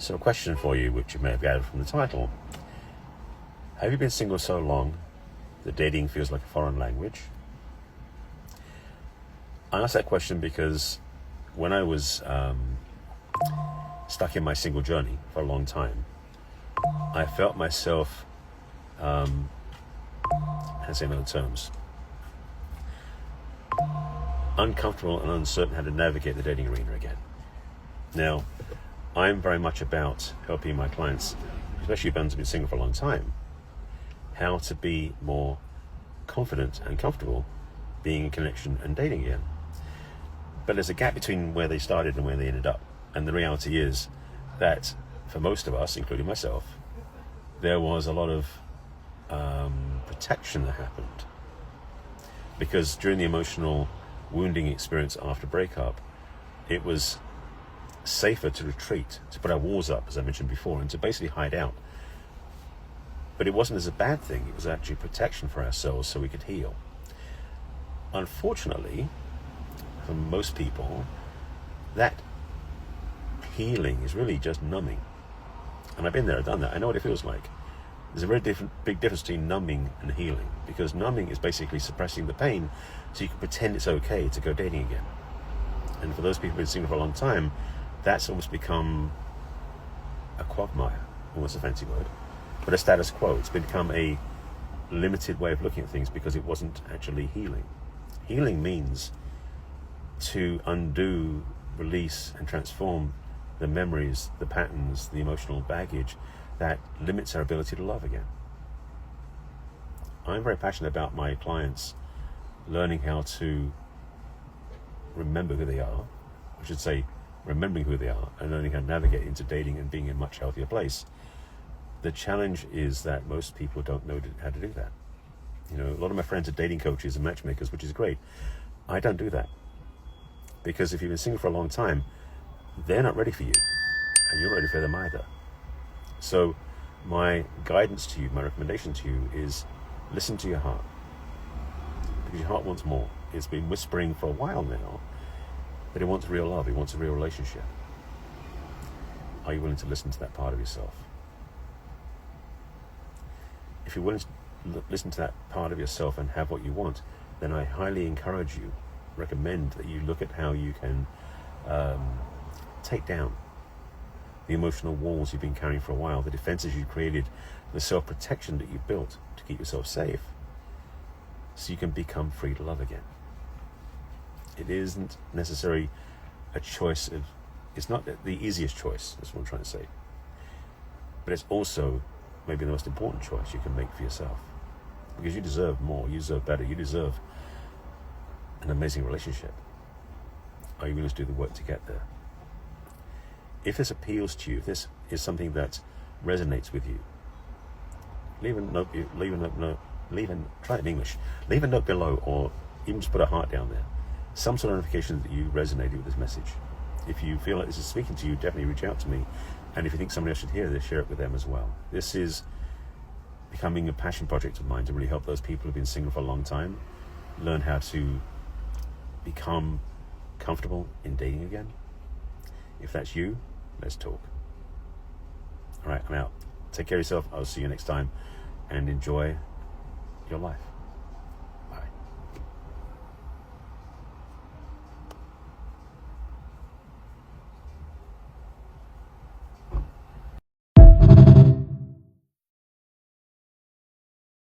So a question for you, which you may have gathered from the title. Have you been single so long that dating feels like a foreign language? I asked that question because when I was stuck in my single journey for a long time, I felt myself, how to say in other terms, uncomfortable and uncertain how to navigate the dating arena again. Now, I'm very much about helping my clients, especially ones who've been single for a long time, how to be more confident and comfortable being in connection and dating again. But there's a gap between where they started and where they ended up. And the reality is that for most of us, including myself, there was a lot of protection that happened. Because during the emotional wounding experience after breakup, it was safer to retreat, to put our walls up, as I mentioned before, and to basically hide out. But it wasn't as a bad thing. It was actually protection for ourselves so we could heal. Unfortunately, for most people, that healing is really just numbing. And I've been there, I've done that. I know what it feels like. There's a very big difference between numbing and healing, because numbing is basically suppressing the pain so you can pretend it's okay to go dating again. And for those people who've been single for a long time, that's almost become a quagmire, almost a fancy word, but a status quo. It's become a limited way of looking at things because it wasn't actually healing. Healing means to undo, release, and transform the memories, the patterns, the emotional baggage that limits our ability to love again. I'm very passionate about my clients learning how to remember who they are, I should say remembering who they are, and learning how to navigate into dating and being in a much healthier place. The challenge is that most people don't know how to do that. You know, a lot of my friends are dating coaches and matchmakers, which is great. I don't do that. Because if you've been single for a long time, they're not ready for you, and you're not ready for them either. So my guidance to you, my recommendation to you is listen to your heart. Because your heart wants more. It's been whispering for a while now that it wants real love, it wants a real relationship. Are you willing to listen to that part of yourself? If you're willing to listen to that part of yourself and have what you want, then I highly encourage you, recommend that you look at how you can take down the emotional walls you've been carrying for a while, the defenses you created, the self-protection that you built to keep yourself safe, so you can become free to love again. It isn't necessarily a choice of, it's not the easiest choice, that's what I'm trying to say. But it's also maybe the most important choice you can make for yourself. Because you deserve more, you deserve better, you deserve an amazing relationship. Are you willing to do the work to get there? If this appeals to you, if this is something that resonates with you, leave a note below, or even just put a heart down there. Some sort of notification that you resonated with this message. If you feel like this is speaking to you, definitely reach out to me. And if you think somebody else should hear this, share it with them as well. This is becoming a passion project of mine to really help those people who've been single for a long time learn how to become comfortable in dating again. If that's you, let's talk. All right, I'm out. Take care of yourself. I'll see you next time, and enjoy your life.